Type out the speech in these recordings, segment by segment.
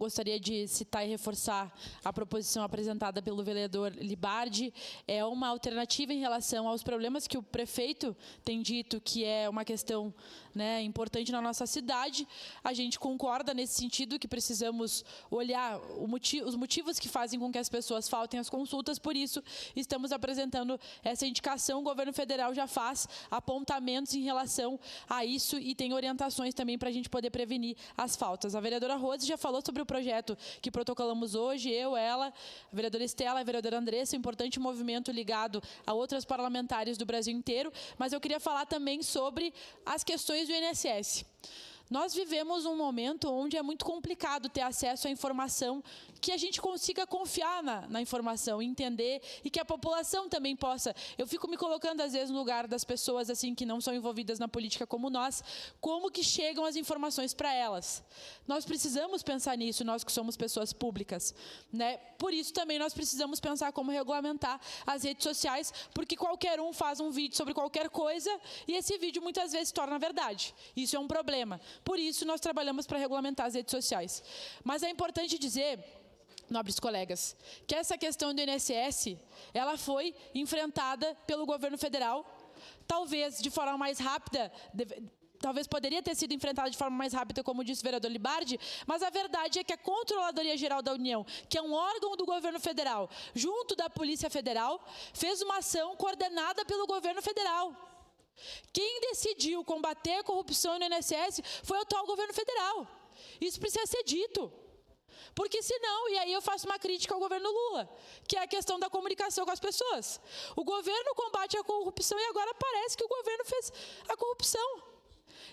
gostaria de citar e reforçar a proposição apresentada pelo vereador Libardi. É uma alternativa em relação aos problemas que o prefeito tem dito que é uma questão, né, importante na nossa cidade. A gente concorda nesse sentido que precisamos olhar os motivos que fazem com que as pessoas faltem às consultas, por isso estamos apresentando essa indicação. O governo federal já faz apontamentos em relação a isso e tem orientações também para a gente poder prevenir as faltas. A vereadora Rose já falou sobre o projeto que protocolamos hoje, eu, ela, a vereadora Estela, a vereadora Andressa, um importante movimento ligado a outras parlamentares do Brasil inteiro, mas eu queria falar também sobre as questões do INSS. Nós vivemos um momento onde é muito complicado ter acesso à informação, que a gente consiga confiar na informação, entender e que a população também possa. Eu fico me colocando às vezes no lugar das pessoas assim que não são envolvidas na política como nós, como que chegam as informações para elas. Nós precisamos pensar nisso, nós que somos pessoas públicas, né? Por isso também nós precisamos pensar como regulamentar as redes sociais, porque qualquer um faz um vídeo sobre qualquer coisa e esse vídeo muitas vezes se torna verdade. Isso é um problema. Por isso nós trabalhamos para regulamentar as redes sociais. Mas é importante dizer, nobres colegas, que essa questão do INSS, ela foi enfrentada pelo governo federal, talvez de forma mais rápida, talvez poderia ter sido enfrentada de forma mais rápida, como disse o vereador Libardi, mas a verdade é que a Controladoria Geral da União, que é um órgão do governo federal, junto da Polícia Federal, fez uma ação coordenada pelo governo federal. Quem decidiu combater a corrupção no INSS foi o atual governo federal. Isso precisa ser dito. Porque senão, e aí eu faço uma crítica ao governo Lula, que é a questão da comunicação com as pessoas. O governo combate a corrupção e agora parece que o governo fez a corrupção.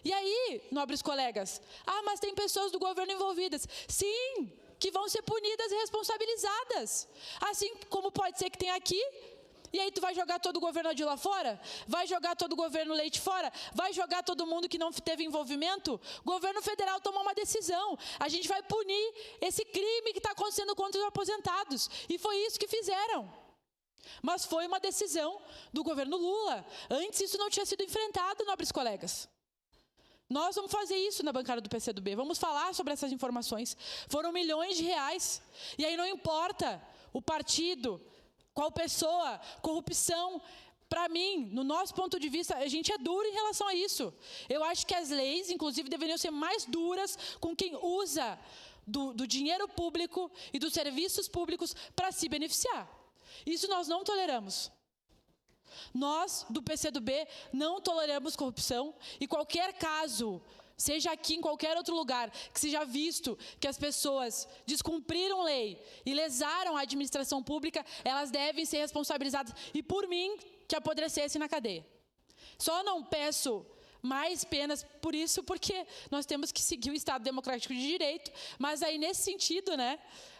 E aí, nobres colegas, mas tem pessoas do governo envolvidas. Sim, que vão ser punidas e responsabilizadas. Assim como pode ser que tem aqui. E aí tu vai jogar todo o governo Adila fora? Vai jogar todo o governo Leite fora? Vai jogar todo mundo que não teve envolvimento? O governo federal tomou uma decisão. A gente vai punir esse crime que está acontecendo contra os aposentados. E foi isso que fizeram. Mas foi uma decisão do governo Lula. Antes isso não tinha sido enfrentado, nobres colegas. Nós vamos fazer isso na bancada do PCdoB. Vamos falar sobre essas informações. Foram milhões de reais. E aí não importa o partido, qual pessoa, corrupção. Para mim, no nosso ponto de vista, a gente é duro em relação a isso. Eu acho que as leis, inclusive, deveriam ser mais duras com quem usa do dinheiro público e dos serviços públicos para se beneficiar. Isso nós não toleramos. Nós, do PCdoB, não toleramos corrupção e qualquer caso, seja aqui em qualquer outro lugar, que seja visto que as pessoas descumpriram lei e lesaram a administração pública, elas devem ser responsabilizadas e, por mim, que apodrecessem na cadeia. Só não peço mais penas por isso, porque nós temos que seguir o Estado Democrático de Direito, mas aí nesse sentido, né,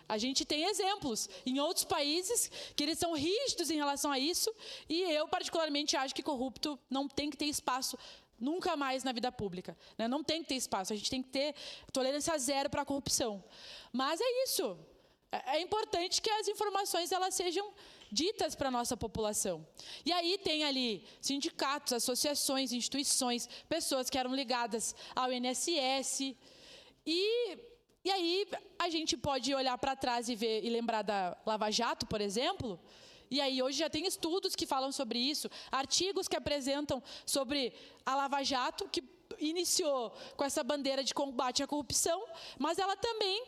a gente tem exemplos em outros países que eles são rígidos em relação a isso e eu particularmente acho que corrupto não tem que ter espaço nunca mais na vida pública, né? Não tem que ter espaço, a gente tem que ter tolerância zero para a corrupção. Mas é isso, é importante que as informações elas sejam ditas para a nossa população. E aí tem ali sindicatos, associações, instituições, pessoas que eram ligadas ao INSS. E aí a gente pode olhar para trás e ver e lembrar da Lava Jato, por exemplo. E aí hoje já tem estudos que falam sobre isso, artigos que apresentam sobre a Lava Jato, que iniciou com essa bandeira de combate à corrupção, mas ela também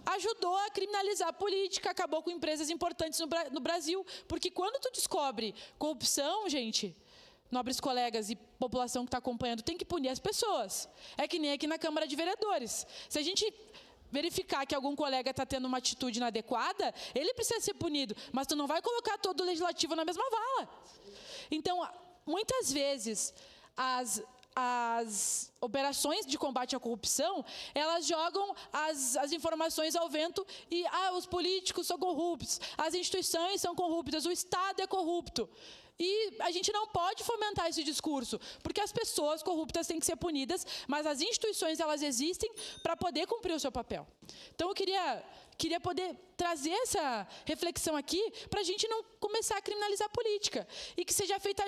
ajudou a criminalizar a política, acabou com empresas importantes no Brasil, porque quando tu descobre corrupção, gente, nobres colegas e população que está acompanhando, tem que punir as pessoas. É que nem aqui na Câmara de Vereadores. Se a gente verificar que algum colega está tendo uma atitude inadequada, ele precisa ser punido, mas tu não vai colocar todo o legislativo na mesma vala. Então, muitas vezes, as operações de combate à corrupção, elas jogam as informações ao vento e os políticos são corruptos, as instituições são corruptas, o Estado é corrupto. E a gente não pode fomentar esse discurso, porque as pessoas corruptas têm que ser punidas, mas as instituições elas existem para poder cumprir o seu papel. Então eu queria queria poder trazer essa reflexão aqui para a gente não começar a criminalizar a política e que seja feita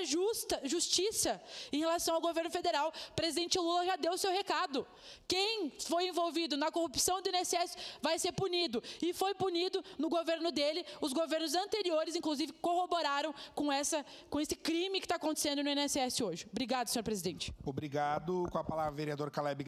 justiça em relação ao governo federal. O presidente Lula já deu o seu recado. Quem foi envolvido na corrupção do INSS vai ser punido. E foi punido no governo dele. Os governos anteriores, inclusive, corroboraram com esse crime que está acontecendo no INSS hoje. Obrigado, senhor presidente. Obrigado. Com a palavra, vereador Caleb.